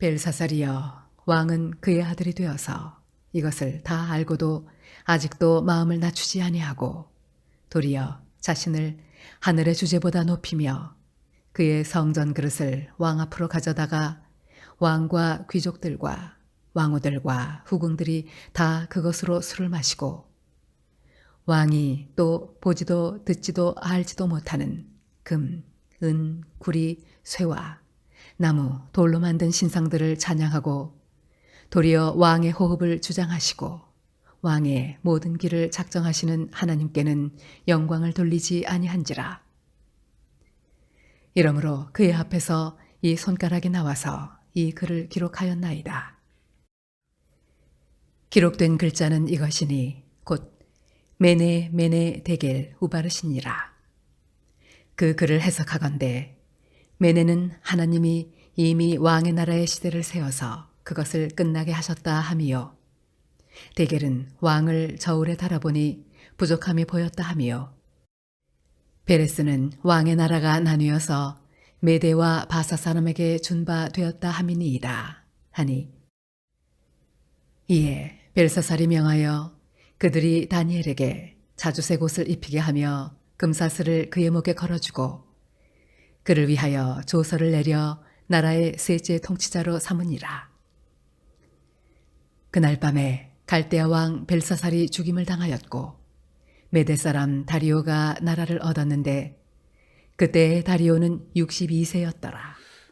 벨사살이여, 왕은 그의 아들이 되어서 이것을 다 알고도 아직도 마음을 낮추지 아니하고 도리어 자신을 하늘의 주제보다 높이며 그의 성전 그릇을 왕 앞으로 가져다가 왕과 귀족들과 왕후들과 후궁들이 다 그것으로 술을 마시고 왕이 또 보지도 듣지도 알지도 못하는 금, 은, 구리, 쇠와 나무, 돌로 만든 신상들을 찬양하고 도리어 왕의 호흡을 주장하시고 왕의 모든 길을 작정하시는 하나님께는 영광을 돌리지 아니한지라. 이러므로 그의 앞에서 이 손가락이 나와서 이 글을 기록하였나이다. 기록된 글자는 이것이니 곧 메네 메네 데겔 우바르시니라. 그 글을 해석하건대 메네는 하나님이 이미 왕의 나라의 시대를 세워서 그것을 끝나게 하셨다 함이요. 데겔은 왕을 저울에 달아보니 부족함이 보였다 함이요. 베레스는 왕의 나라가 나뉘어서 메대와 바사 사람에게 준 바 되었다 함이니이다 하니, 이에 벨사살이 명하여 그들이 다니엘에게 자주색 옷을 입히게 하며 금사슬을 그의 목에 걸어주고 그를 위하여 조서를 내려 나라의 셋째 통치자로 삼으니라. 그날 밤에 갈대아 왕 벨사살이 죽임을 당하였고 메대 사람 다리오가 나라를 얻었는데 그때 다리오는 62세였더라.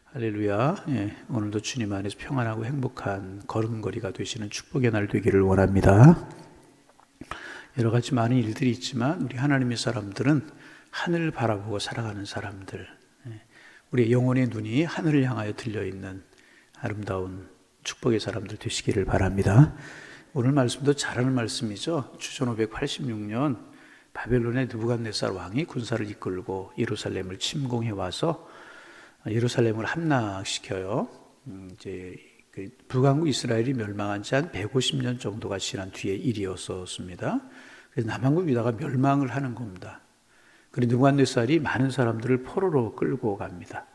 할렐루야. 오늘도 주님 안에서 평안하고 행복한 걸음걸이가 되시는 축복의 날 되기를 원합니다. 여러 가지 많은 일들이 있지만 우리 하나님의 사람들은 하늘을 바라보고 살아가는 사람들, 우리의 영혼의 눈이 하늘을 향하여 들려있는 아름다운 축복의 사람들 되시기를 바랍니다. 오늘 말씀도 잘하는 말씀이죠. 주전 586년 바벨론의 느부갓네살 왕이 군사를 이끌고 예루살렘을 침공해 와서 예루살렘을 함락시켜요. 이제 북왕국 이스라엘이 멸망한 지 한 150년 정도가 지난 뒤의 일이었습니다. 그래서 남왕국 유다가 멸망을 하는 겁니다. 그리고 느부갓네살이 많은 사람들을 포로로 끌고 갑니다.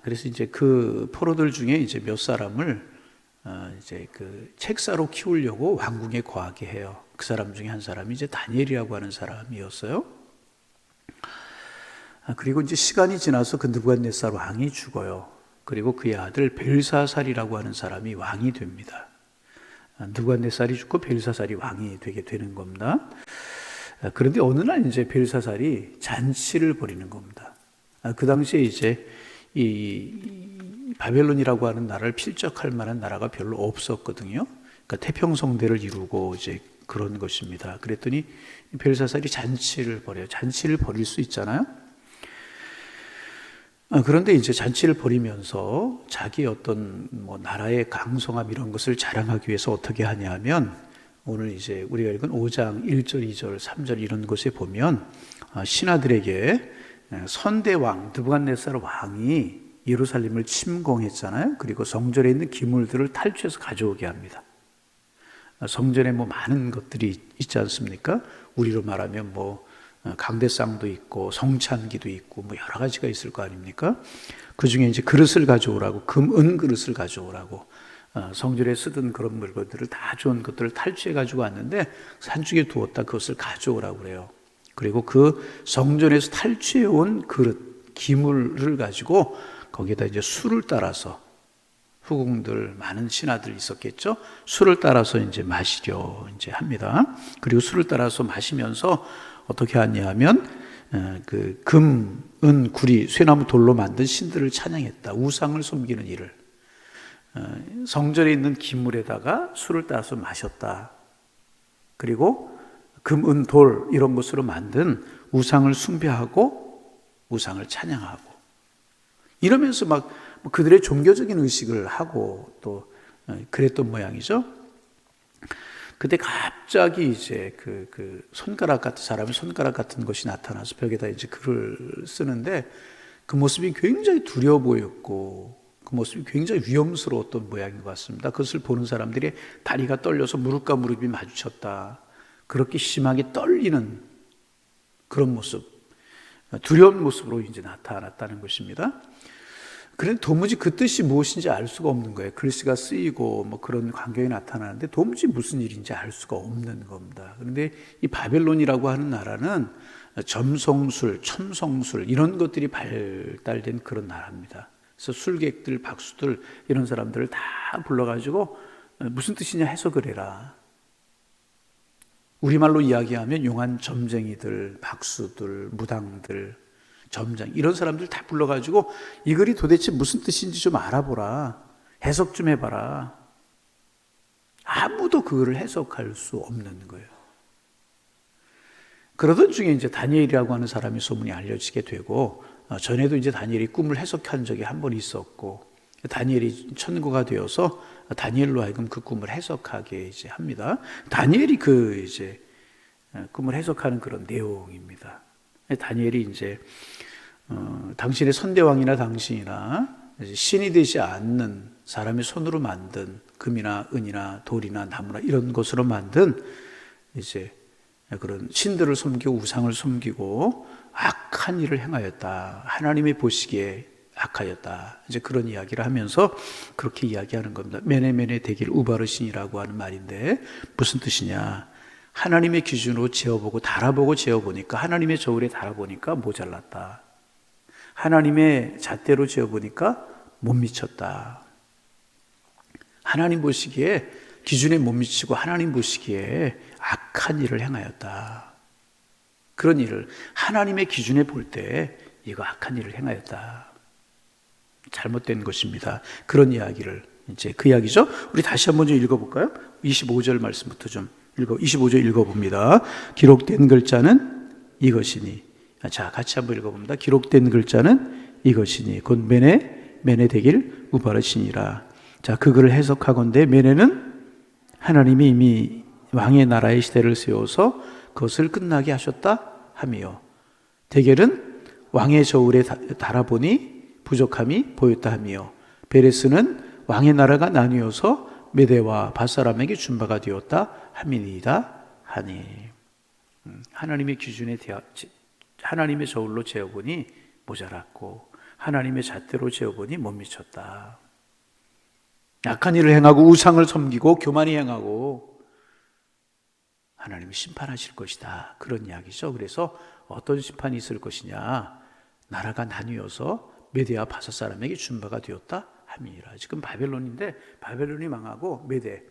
그래서 이제 그 포로들 중에 이제 몇 사람을 이제 그 책사로 키우려고 왕궁에 거하게 해요. 그 사람 중에 한 사람이 이제 다니엘이라고 하는 사람이었어요. 그리고 이제 시간이 지나서 그 느부갓네살 왕이 죽어요. 그리고 그의 아들 벨사살이라고 하는 사람이 왕이 됩니다. 느부갓네살이 죽고 벨사살이 왕이 되게 되는 겁니다. 그런데 어느 날 이제 벨사살이 잔치를 벌이는 겁니다. 그 당시에 이제 이 바벨론이라고 하는 나라를 필적할 만한 나라가 별로 없었거든요. 그러니까 태평성대를 이루고 이제 그런 것입니다. 그랬더니 벨사살이 잔치를 벌여요. 잔치를 벌일 수 있잖아요. 그런데 이제 잔치를 벌이면서 자기 어떤 뭐 나라의 강성함 이런 것을 자랑하기 위해서 어떻게 하냐면, 오늘 이제 우리가 읽은 5장 1절, 2절, 3절 이런 곳에 보면 신하들에게 선대왕 느부갓네살 왕이 예루살렘을 침공했잖아요. 그리고 성전에 있는 기물들을 탈취해서 가져오게 합니다. 성전에 뭐 많은 것들이 있지 않습니까? 우리로 말하면 뭐 강대상도 있고 성찬기도 있고 뭐 여러 가지가 있을 거 아닙니까? 그 중에 이제 그릇을 가져오라고, 금, 은 그릇을 가져오라고 성전에 쓰던 그런 물건들을 다 좋은 것들을 탈취해 가지고 왔는데 산중에 두었다 그것을 가져오라고 그래요. 그리고 그 성전에서 탈취해 온 그릇, 기물을 가지고 거기에다 이제 술을 따라서, 후궁들 많은 신하들 있었겠죠. 술을 따라서 이제 마시려 이제 합니다. 그리고 술을 따라서 마시면서 어떻게 하냐면 그 금, 은, 구리, 쇠나무, 돌로 만든 신들을 찬양했다. 우상을 섬기는 일을, 성전에 있는 기물에다가 술을 따라서 마셨다. 그리고 금, 은, 돌 이런 것으로 만든 우상을 숭배하고 우상을 찬양하고 이러면서 막 그들의 종교적인 의식을 하고 또 그랬던 모양이죠. 그때 갑자기 이제 그 손가락 같은 사람이 손가락 같은 것이 나타나서 벽에다 이제 글을 쓰는데 그 모습이 굉장히 두려워 보였고 그 모습이 굉장히 위험스러웠던 모양인 것 같습니다. 그것을 보는 사람들이 다리가 떨려서 무릎과 무릎이 마주쳤다. 그렇게 심하게 떨리는 그런 모습, 두려운 모습으로 이제 나타났다는 것입니다. 그런데 도무지 그 뜻이 무엇인지 알 수가 없는 거예요. 글씨가 쓰이고 뭐 그런 광경이 나타나는데 도무지 무슨 일인지 알 수가 없는 겁니다. 그런데 이 바벨론이라고 하는 나라는 점성술, 첨성술 이런 것들이 발달된 그런 나라입니다. 그래서 술객들, 박수들 이런 사람들을 다 불러가지고 무슨 뜻이냐 해석을 해라. 우리말로 이야기하면 용한 점쟁이들, 박수들, 무당들, 점장 이런 사람들 다 불러가지고 이 글이 도대체 무슨 뜻인지 좀 알아보라. 해석 좀 해봐라. 아무도 그거를 해석할 수 없는 거예요. 그러던 중에 이제 다니엘이라고 하는 사람이 소문이 알려지게 되고 전에도 이제 다니엘이 꿈을 해석한 적이 한 번 있었고 다니엘이 천구가 되어서 다니엘로 하여금 그 꿈을 해석하게 이제 합니다. 다니엘이 그 이제 꿈을 해석하는 그런 내용입니다. 다니엘이 이제 당신의 선대왕이나 당신이나 신이 되지 않는 사람의 손으로 만든 금이나 은이나 돌이나 나무나 이런 것으로 만든 이제 그런 신들을 섬기고 우상을 섬기고 악한 일을 행하였다. 하나님이 보시기에 악하였다. 이제 그런 이야기를 하면서 그렇게 이야기하는 겁니다. 메네메네 데길 우바르신이라고 하는 말인데 무슨 뜻이냐? 하나님의 기준으로 재어보고 달아보고 재어보니까 하나님의 저울에 달아보니까 모자랐다. 하나님의 잣대로 재어보니까 못 미쳤다. 하나님 보시기에 기준에 못 미치고 하나님 보시기에 악한 일을 행하였다. 그런 일을 하나님의 기준에 볼 때 이거 악한 일을 행하였다. 잘못된 것입니다. 그런 이야기를 이제 그 이야기죠. 우리 다시 한번 좀 읽어볼까요? 25절 말씀부터 좀 25절 읽어봅니다. 기록된 글자는 이것이니. 자, 같이 한번 읽어봅니다. 기록된 글자는 이것이니 곧 메네 되길 우바르시니라. 자, 그 글을 해석하건대 메네는 하나님이 이미 왕의 나라의 시대를 세워서 그것을 끝나게 하셨다 하며 데겔은 왕의 저울에 달아보니 부족함이 보였다 하며 베레스는 왕의 나라가 나뉘어서 메대와 밧사람에게 준 바가 되었다 함이니이다 하니. 하나님의 기준에 하나님의 저울로 재어보니 모자랐고 하나님의 잣대로 재어보니 못 미쳤다. 악한 일을 행하고 우상을 섬기고 교만히 행하고 하나님이 심판하실 것이다. 그런 이야기죠. 그래서 어떤 심판이 있을 것이냐? 나라가 나뉘어서 메대와 바사 사람에게 준 바가 되었다 함이니라. 지금 바벨론인데 바벨론이 망하고 메대,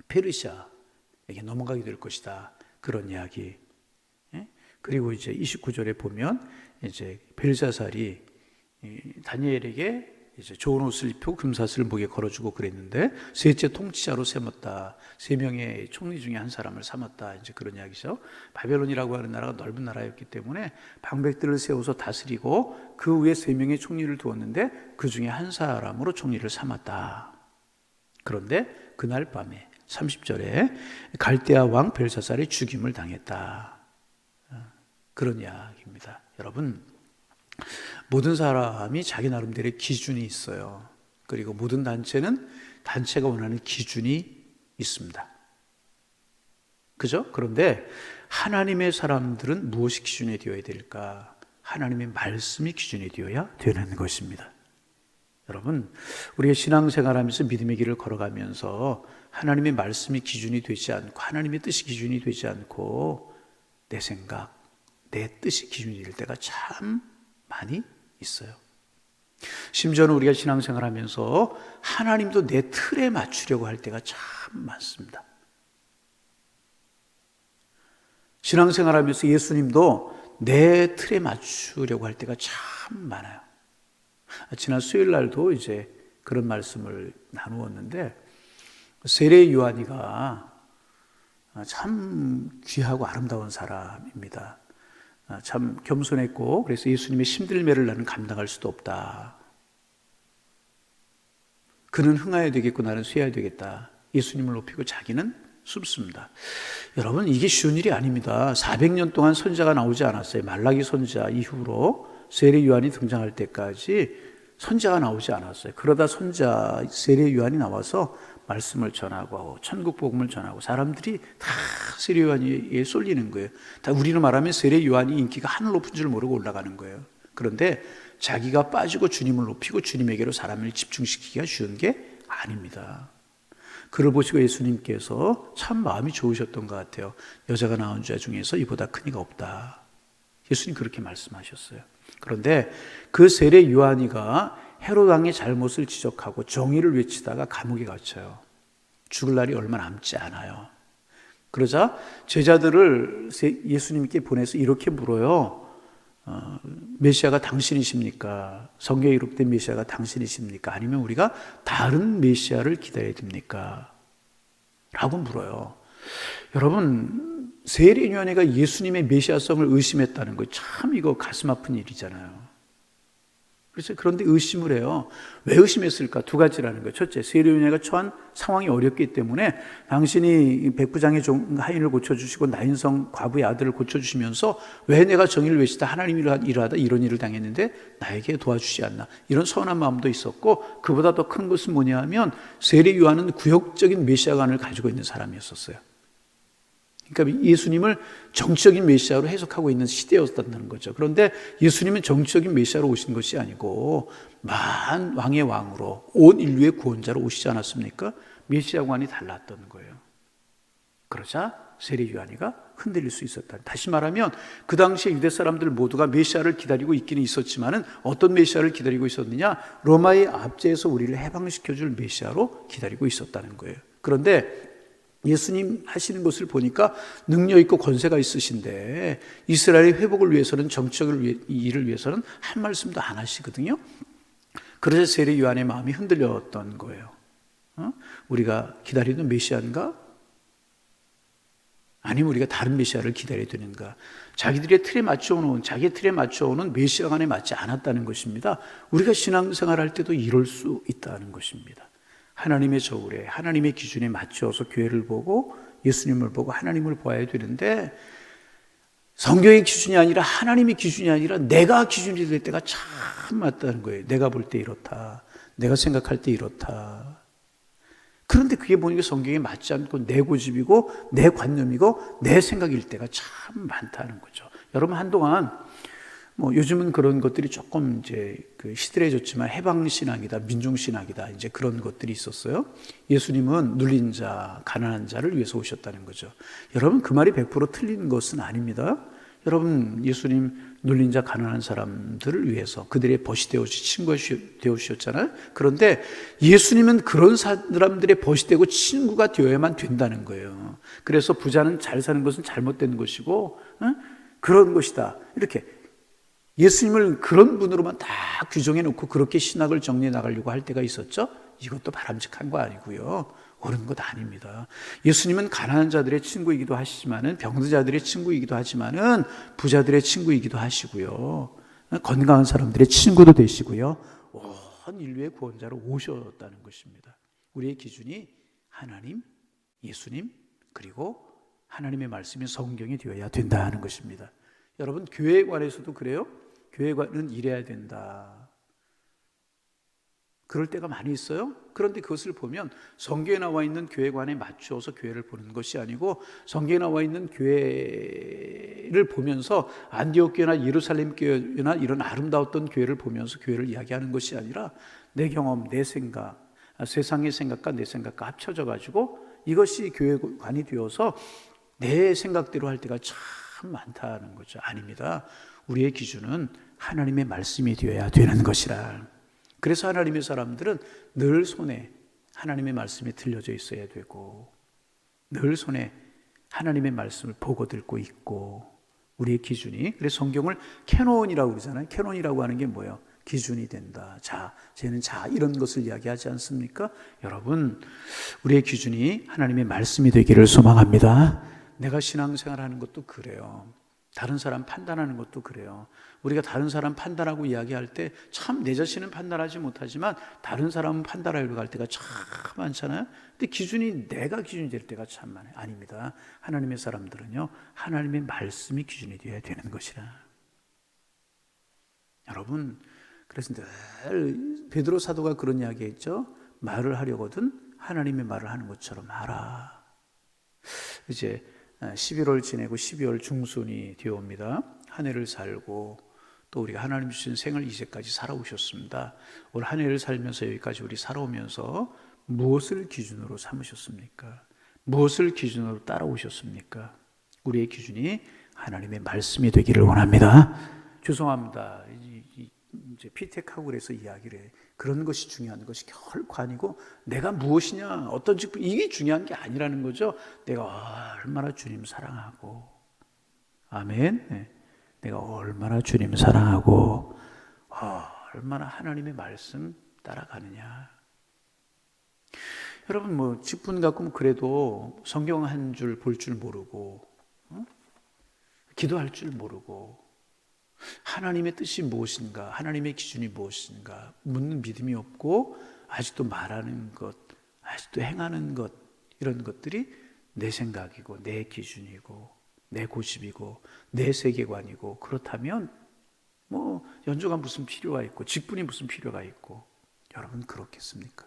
페르시아에게 넘어가게 될 것이다. 그런 이야기. 그리고 이제 29절에 보면 이제 벨사살이 다니엘에게 이제 좋은 옷을 입히고 금사슬을 목에 걸어주고 그랬는데 셋째 통치자로 삼았다. 세 명의 총리 중에 한 사람을 삼았다. 이제 그런 이야기죠. 바벨론이라고 하는 나라가 넓은 나라였기 때문에 방백들을 세워서 다스리고 그 위에 세 명의 총리를 두었는데 그 중에 한 사람으로 총리를 삼았다. 그런데 그날 밤에 30절에 갈대아 왕 벨사살이 죽임을 당했다. 그런 이야기입니다. 여러분, 모든 사람이 자기 나름대로의 기준이 있어요. 그리고 모든 단체는 단체가 원하는 기준이 있습니다. 그죠? 그런데 하나님의 사람들은 무엇이 기준이 되어야 될까? 하나님의 말씀이 기준이 되어야 되는 것입니다. 여러분, 우리의 신앙생활하면서 믿음의 길을 걸어가면서 하나님의 말씀이 기준이 되지 않고 하나님의 뜻이 기준이 되지 않고 내 생각, 내 뜻이 기준이 될 때가 참 많이 있어요. 심지어는 우리가 신앙생활하면서 하나님도 내 틀에 맞추려고 할 때가 참 많습니다. 신앙생활하면서 예수님도 내 틀에 맞추려고 할 때가 참 많아요. 지난 수요일 날도 이제 그런 말씀을 나누었는데 세례 요한이가 참 귀하고 아름다운 사람입니다. 참 겸손했고 그래서 예수님의 힘들매를 나는 감당할 수도 없다. 그는 흥하여야 되겠고 나는 쇠해야 되겠다. 예수님을 높이고 자기는 숨습니다. 여러분, 이게 쉬운 일이 아닙니다. 400년 동안 선지자가 나오지 않았어요. 말라기 선지자 이후로 세례 요한이 등장할 때까지 선지자가 나오지 않았어요. 그러다 선지자 세례 요한이 나와서 말씀을 전하고 천국 복음을 전하고 사람들이 다 세례 요한에 쏠리는 거예요. 다 우리로 말하면 세례 요한이 인기가 하늘 높은 줄 모르고 올라가는 거예요. 그런데 자기가 빠지고 주님을 높이고 주님에게로 사람을 집중시키기가 쉬운 게 아닙니다. 그를 보시고 예수님께서 참 마음이 좋으셨던 것 같아요. 여자가 낳은 자 중에서 이보다 큰 이가 없다. 예수님 그렇게 말씀하셨어요. 그런데 그 세례 요한이가 헤롯 왕의 잘못을 지적하고 정의를 외치다가 감옥에 갇혀요. 죽을 날이 얼마 남지 않아요. 그러자 제자들을 예수님께 보내서 이렇게 물어요. 메시아가 당신이십니까? 성경에 기록된 메시아가 당신이십니까? 아니면 우리가 다른 메시아를 기다려야 됩니까? 라고 물어요. 여러분, 세례 요한이가 예수님의 메시아성을 의심했다는 거 참 이거 가슴 아픈 일이잖아요. 그래서 그런데 의심을 해요. 왜 의심했을까? 두 가지라는 거예요. 첫째, 세례 요한이가 처한 상황이 어렵기 때문에 당신이 백부장의 종 하인을 고쳐주시고 나인성 과부의 아들을 고쳐주시면서 왜 내가 정의를 외치다 하나님 일을 하다 이런 일을 당했는데 나에게 도와주지 않나, 이런 서운한 마음도 있었고, 그보다 더 큰 것은 뭐냐 하면 세례 요한은 구역적인 메시아관을 가지고 있는 사람이었어요. 그러니까 예수님을 정치적인 메시아로 해석하고 있는 시대였다는 거죠. 그런데 예수님은 정치적인 메시아로 오신 것이 아니고 만 왕의 왕으로 온 인류의 구원자로 오시지 않았습니까? 메시아관이 달랐던 거예요. 그러자 세례 요한이가 흔들릴 수 있었다. 다시 말하면 그 당시에 유대 사람들 모두가 메시아를 기다리고 있기는 있었지만은 어떤 메시아를 기다리고 있었느냐? 로마의 압제에서 우리를 해방시켜줄 메시아로 기다리고 있었다는 거예요. 그런데 예수님 하시는 것을 보니까 능력 있고 권세가 있으신데 이스라엘의 회복을 위해서는, 정치적인 일을 위해서는 한 말씀도 안 하시거든요. 그래서 세례 요한의 마음이 흔들렸던 거예요. 우리가 기다리는 메시아인가? 아니면 우리가 다른 메시아를 기다려야 되는가? 자기의 틀에 맞춰오는 메시아관에 맞지 않았다는 것입니다. 우리가 신앙생활할 때도 이럴 수 있다는 것입니다. 하나님의 저울에, 하나님의 기준에 맞춰서 교회를 보고 예수님을 보고 하나님을 보아야 되는데, 성경의 기준이 아니라 하나님의 기준이 아니라 내가 기준이 될 때가 참 많다는 거예요. 내가 볼 때 이렇다, 내가 생각할 때 이렇다. 그런데 그게 보니까 성경에 맞지 않고 내 고집이고 내 관념이고 내 생각일 때가 참 많다는 거죠. 여러분, 한동안 요즘은 그런 것들이 조금 이제 시들해졌지만 해방신학이다, 민중신학이다, 이제 그런 것들이 있었어요. 예수님은 눌린 자, 가난한 자를 위해서 오셨다는 거죠. 여러분, 그 말이 100% 틀린 것은 아닙니다. 여러분, 예수님 눌린 자, 가난한 사람들을 위해서 그들의 벗이 되어주시, 친구가 되어주셨잖아요. 그런데 예수님은 그런 사람들의 벗이 되고 친구가 되어야만 된다는 거예요. 그래서 부자는 잘 사는 것은 잘못된 것이고, 그런 것이다, 이렇게 예수님을 그런 분으로만 다 규정해 놓고 그렇게 신학을 정리해 나가려고 할 때가 있었죠. 이것도 바람직한 거 아니고요, 옳은 것 아닙니다. 예수님은 가난한 자들의 친구이기도 하시지만은, 병자들의 친구이기도 하지만은, 부자들의 친구이기도 하시고요, 건강한 사람들의 친구도 되시고요, 온 인류의 구원자로 오셨다는 것입니다. 우리의 기준이 하나님, 예수님, 그리고 하나님의 말씀이 성경이 되어야 된다는 것입니다. 여러분, 교회에 관해서도 그래요. 교회관은 이래야 된다. 그럴 때가 많이 있어요. 그런데 그것을 보면 성경에 나와 있는 교회관에 맞추어서 교회를 보는 것이 아니고, 성경에 나와 있는 교회를 보면서 안디옥 교회나 예루살렘 교회나 이런 아름다웠던 교회를 보면서 교회를 이야기하는 것이 아니라 내 경험, 내 생각, 세상의 생각과 내 생각과 합쳐져 가지고 이것이 교회관이 되어서 내 생각대로 할 때가 참 많다는 거죠. 아닙니다. 우리의 기준은 하나님의 말씀이 되어야 되는 것이라. 그래서 하나님의 사람들은 늘 손에 하나님의 말씀이 들려져 있어야 되고, 늘 손에 하나님의 말씀을 보고 듣고 있고, 우리의 기준이, 그래서 성경을 캐논이라고 그러잖아요. 캐논이라고 하는 게 뭐예요? 기준이 된다. 자, 쟤는 자, 이런 것을 이야기하지 않습니까? 여러분, 우리의 기준이 하나님의 말씀이 되기를 소망합니다. 내가 신앙생활하는 것도 그래요. 다른 사람 판단하는 것도 그래요. 우리가 다른 사람 판단하고 이야기할 때 참 내 자신은 판단하지 못하지만 다른 사람은 판단하려고 할 때가 참 많잖아요. 근데 기준이 내가 기준이 될 때가 참 많아요. 아닙니다. 하나님의 사람들은요, 하나님의 말씀이 기준이 되어야 되는 것이라. 여러분, 그래서 늘 베드로 사도가 그런 이야기했죠. 말을 하려거든 하나님의 말을 하는 것처럼 하라. 이제 11월 지내고 12월 중순이 되어옵니다. 한 해를 살고 또 우리가 하나님 주신 생을 이제까지 살아오셨습니다. 올 한 해를 살면서 여기까지 우리 살아오면서 무엇을 기준으로 삼으셨습니까? 무엇을 기준으로 따라오셨습니까? 우리의 기준이 하나님의 말씀이 되기를 원합니다. 죄송합니다. 이제 피택하고 그래서 이야기를 해. 그런 것이 중요한 것이 결코 아니고 내가 무엇이냐, 어떤 직분, 이게 중요한 게 아니라는 거죠. 내가 얼마나 주님 사랑하고, 아멘. 네. 내가 얼마나 주님 사랑하고 얼마나 하나님의 말씀 따라가느냐. 여러분 뭐 직분 갖고 그래도 성경 한 줄 볼 줄 모르고 기도할 줄 모르고 하나님의 뜻이 무엇인가, 하나님의 기준이 무엇인가 묻는 믿음이 없고 아직도 말하는 것, 아직도 행하는 것, 이런 것들이 내 생각이고 내 기준이고 내 고집이고 내 세계관이고, 그렇다면 뭐 연조가 무슨 필요가 있고 직분이 무슨 필요가 있고, 여러분 그렇겠습니까?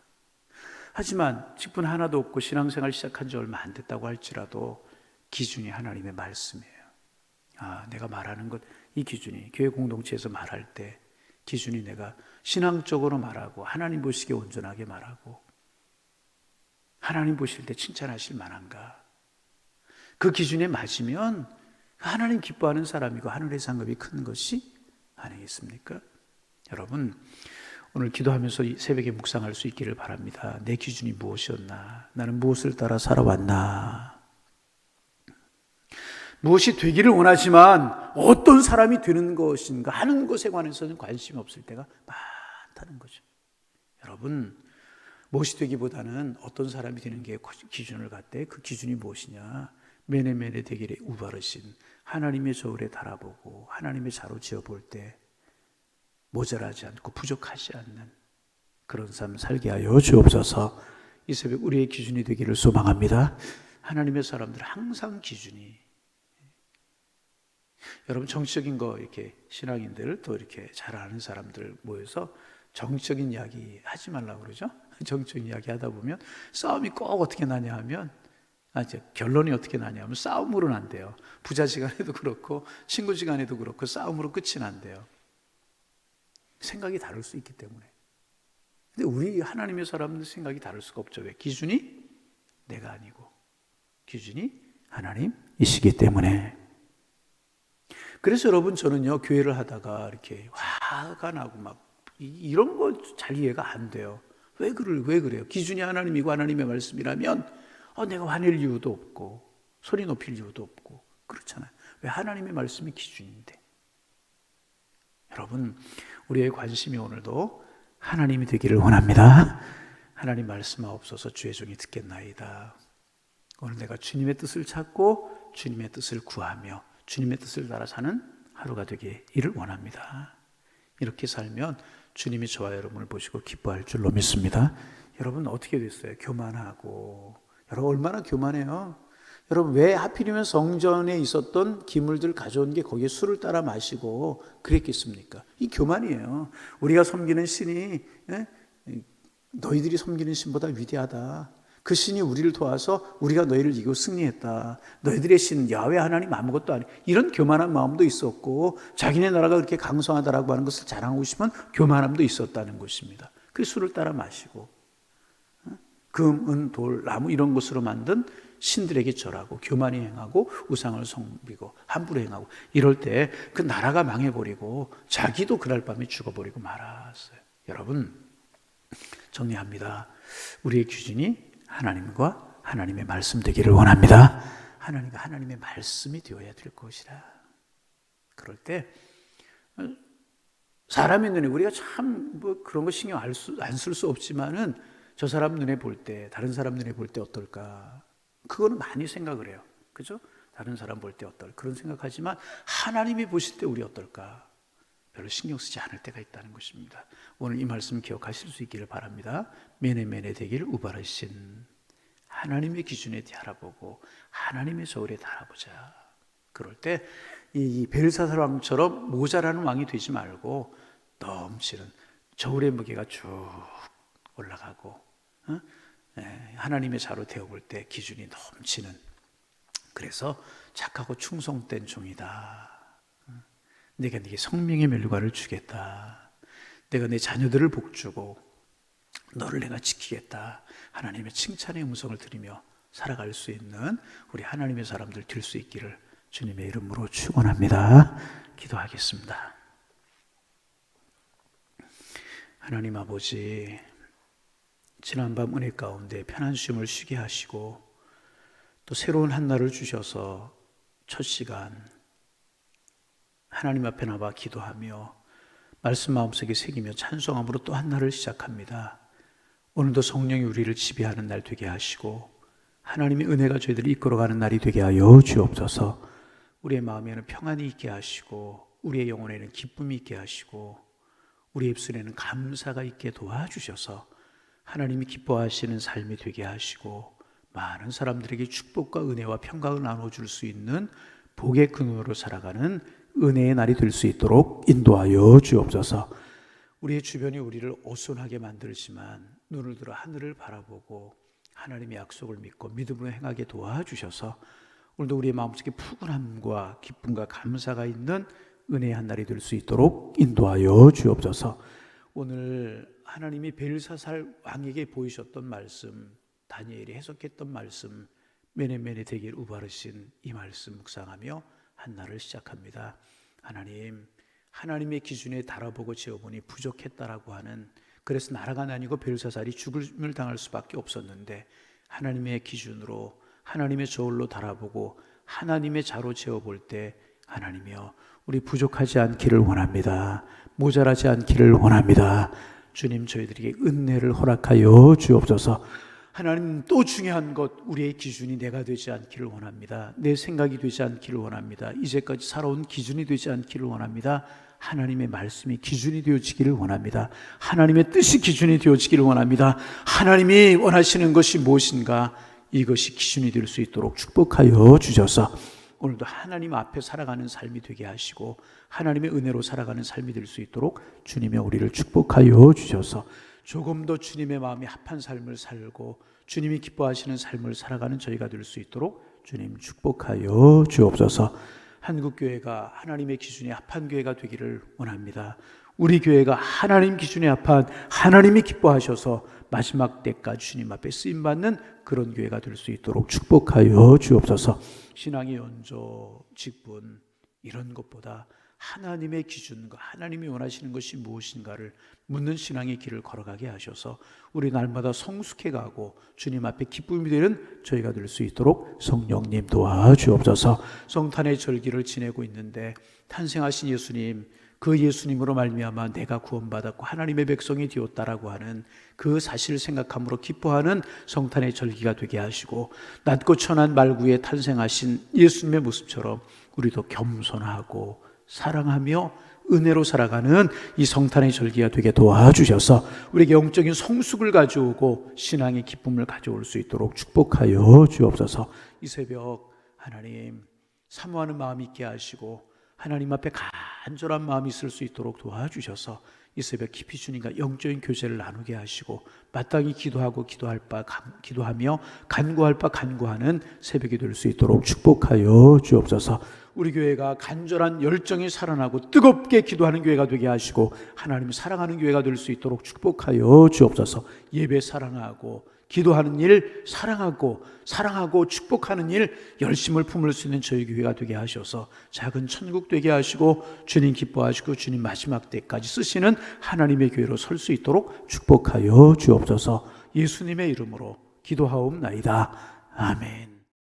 하지만 직분 하나도 없고 신앙생활 시작한 지 얼마 안 됐다고 할지라도 기준이 하나님의 말씀이에요. 내가 말하는 것, 이 기준이 교회 공동체에서 말할 때 기준이 내가 신앙적으로 말하고 하나님 보시기에 온전하게 말하고 하나님 보실 때 칭찬하실 만한가, 그 기준에 맞으면 하나님 기뻐하는 사람이고 하늘의 상급이 큰 것이 아니겠습니까? 여러분 오늘 기도하면서 새벽에 묵상할 수 있기를 바랍니다. 내 기준이 무엇이었나? 나는 무엇을 따라 살아왔나? 무엇이 되기를 원하지만 어떤 사람이 되는 것인가 하는 것에 관해서는 관심이 없을 때가 많다는 거죠. 여러분 무엇이 되기보다는 어떤 사람이 되는 게 기준을 갖되 그 기준이 무엇이냐? 메네메네 되기를 우바르신 하나님의 저울에 달아보고 하나님의 자로 지어볼 때 모자라지 않고 부족하지 않는 그런 삶 살게 하여 주옵소서. 이 새벽 우리의 기준이 되기를 소망합니다. 하나님의 사람들 항상 기준이, 여러분 정치적인 거 이렇게 신앙인들 또 이렇게 잘 아는 사람들 모여서 정치적인 이야기 하지 말라고 그러죠. 정치적인 이야기 하다 보면 싸움이 꼭 어떻게 나냐 하면 결론이 어떻게 나냐 하면 싸움으로는 안 돼요. 부자지간에도 그렇고 친구지간에도 그렇고 싸움으로 끝이 난대요. 생각이 다를 수 있기 때문에. 근데 우리 하나님의 사람들 생각이 다를 수가 없죠. 왜? 기준이 내가 아니고 기준이 하나님이시기 때문에. 그래서 여러분 저는요 교회를 하다가 이렇게 화가 나고 막 이런 거 잘 이해가 안 돼요. 왜 그래요? 기준이 하나님이고 하나님의 말씀이라면 내가 화낼 이유도 없고 소리 높일 이유도 없고 그렇잖아요. 왜? 하나님의 말씀이 기준인데. 여러분 우리의 관심이 오늘도 하나님이 되기를 원합니다. 하나님 말씀하옵소서. 주의 종이 듣겠나이다. 오늘 내가 주님의 뜻을 찾고 주님의 뜻을 구하며 주님의 뜻을 따라 사는 하루가 되기를 원합니다. 이렇게 살면 주님이 저와 여러분을 보시고 기뻐할 줄로 믿습니다. 여러분 어떻게 됐어요? 교만하고. 여러분 얼마나 교만해요. 여러분 왜 하필이면 성전에 있었던 기물들 가져온 게 거기에 술을 따라 마시고 그랬겠습니까? 이 교만이에요. 우리가 섬기는 신이 너희들이 섬기는 신보다 위대하다. 그 신이 우리를 도와서 우리가 너희를 이기고 승리했다. 너희들의 신 야훼 하나님 아무것도 아니. 이런 교만한 마음도 있었고 자기네 나라가 그렇게 강성하다라고 하는 것을 자랑하고 싶은 교만함도 있었다는 것입니다. 그 술을 따라 마시고 금, 은, 돌, 나무 이런 것으로 만든 신들에게 절하고 교만히 행하고 우상을 섬기고 함부로 행하고 이럴 때 그 나라가 망해버리고 자기도 그날 밤에 죽어버리고 말았어요. 여러분 정리합니다. 우리의 기준이 하나님과 하나님의 말씀 되기를 원합니다. 하나님과 하나님의 말씀이 되어야 될 것이라. 그럴 때 사람의 눈에 우리가 참 뭐 그런 거 신경 안 쓸 수 없지만은 저 사람 눈에 볼 때 다른 사람 눈에 볼 때 어떨까? 그거는 많이 생각을 해요. 그죠? 다른 사람 볼 때 어떨까? 그런 생각하지만 하나님이 보실 때 우리 어떨까? 별로 신경 쓰지 않을 때가 있다는 것입니다. 오늘 이 말씀 기억하실 수 있기를 바랍니다. 메네메네 되기를 우바르신 하나님의 기준에 달아보고 하나님의 저울에 달아보자. 그럴 때 이 벨사살 왕처럼 모자라는 왕이 되지 말고 넘치는 저울의 무게가 쭉 올라가고 하나님의 자로 되어볼 때 기준이 넘치는, 그래서 착하고 충성된 종이다. 내가 네게 성령의 멸류관을 주겠다. 내가 내 자녀들을 복주고 너를 내가 지키겠다. 하나님의 칭찬의 음성을 들으며 살아갈 수 있는 우리 하나님의 사람들 될 수 있기를 주님의 이름으로 축원합니다. 기도하겠습니다. 하나님 아버지, 지난밤 은혜 가운데 편한 쉼을 쉬게 하시고 또 새로운 한날을 주셔서 첫 시간 하나님 앞에 나와 기도하며 말씀 마음속에 새기며 찬송함으로 또 한날을 시작합니다. 오늘도 성령이 우리를 지배하는 날 되게 하시고 하나님의 은혜가 저희들을 이끌어가는 날이 되게 하여 주옵소서. 우리의 마음에는 평안이 있게 하시고 우리의 영혼에는 기쁨이 있게 하시고 우리의 입술에는 감사가 있게 도와주셔서 하나님이 기뻐하시는 삶이 되게 하시고 많은 사람들에게 축복과 은혜와 평강을 나눠줄 수 있는 복의 근원으로 살아가는 은혜의 날이 될 수 있도록 인도하여 주옵소서. 우리의 주변이 우리를 어수선하게 만들지만 눈을 들어 하늘을 바라보고 하나님의 약속을 믿고 믿음으로 행하게 도와주셔서 오늘도 우리의 마음속에 푸근함과 기쁨과 감사가 있는 은혜의 한 날이 될 수 있도록 인도하여 주옵소서. 오늘 하나님이 벨사살 왕에게 보이셨던 말씀, 다니엘이 해석했던 말씀, 메네메네 대길 우바르신 이 말씀 묵상하며 한 날을 시작합니다. 하나님, 하나님의 기준에 달아보고 지어보니 부족했다라고 하는, 그래서 나라가 나뉘고 벨사살이 죽음을 당할 수밖에 없었는데 하나님의 기준으로 하나님의 저울로 달아보고 하나님의 자로 재어볼 때 하나님이여 우리 부족하지 않기를 원합니다. 모자라지 않기를 원합니다. 주님, 저희들에게 은혜를 허락하여 주옵소서. 하나님, 또 중요한 것, 우리의 기준이 내가 되지 않기를 원합니다. 내 생각이 되지 않기를 원합니다. 이제까지 살아온 기준이 되지 않기를 원합니다. 하나님의 말씀이 기준이 되어지기를 원합니다. 하나님의 뜻이 기준이 되어지기를 원합니다. 하나님이 원하시는 것이 무엇인가, 이것이 기준이 될 수 있도록 축복하여 주셔서 오늘도 하나님 앞에 살아가는 삶이 되게 하시고 하나님의 은혜로 살아가는 삶이 될 수 있도록 주님의 우리를 축복하여 주셔서 조금 더 주님의 마음이 합한 삶을 살고 주님이 기뻐하시는 삶을 살아가는 저희가 될 수 있도록 주님 축복하여 주옵소서. 한국교회가 하나님의 기준에 합한 교회가 되기를 원합니다. 우리 교회가 하나님 기준에 합한, 하나님이 기뻐하셔서 마지막 때까지 주님 앞에 쓰임받는 그런 교회가 될 수 있도록 축복하여 주옵소서. 신앙의 연조, 직분 이런 것보다 하나님의 기준과 하나님이 원하시는 것이 무엇인가를 묻는 신앙의 길을 걸어가게 하셔서 우리 날마다 성숙해가고 주님 앞에 기쁨이 되는 저희가 될 수 있도록 성령님 도와주옵소서. 성탄의 절기를 지내고 있는데 탄생하신 예수님, 그 예수님으로 말미암아 내가 구원받았고 하나님의 백성이 되었다라고 하는 그 사실을 생각함으로 기뻐하는 성탄의 절기가 되게 하시고 낮고 천한 말구에 탄생하신 예수님의 모습처럼 우리도 겸손하고 사랑하며 은혜로 살아가는 이 성탄의 절기가 되게 도와주셔서 우리에게 영적인 성숙을 가져오고 신앙의 기쁨을 가져올 수 있도록 축복하여 주옵소서. 이 새벽 하나님 사모하는 마음이 있게 하시고 하나님 앞에 간절한 마음이 있을 수 있도록 도와주셔서 이 새벽 깊이 주님과 영적인 교제를 나누게 하시고 마땅히 기도하고 기도할 바 기도하며 간구할 바 간구하는 새벽이 될 수 있도록 축복하여 주옵소서. 우리 교회가 간절한 열정이 살아나고 뜨겁게 기도하는 교회가 되게 하시고 하나님을 사랑하는 교회가 될 수 있도록 축복하여 주옵소서. 예배 사랑하고 기도하는 일 사랑하고 축복하는 일 열심을 품을 수 있는 저희 교회가 되게 하셔서 작은 천국 되게 하시고 주님 기뻐하시고 주님 마지막 때까지 쓰시는 하나님의 교회로 설 수 있도록 축복하여 주옵소서. 예수님의 이름으로 기도하옵나이다. 아멘.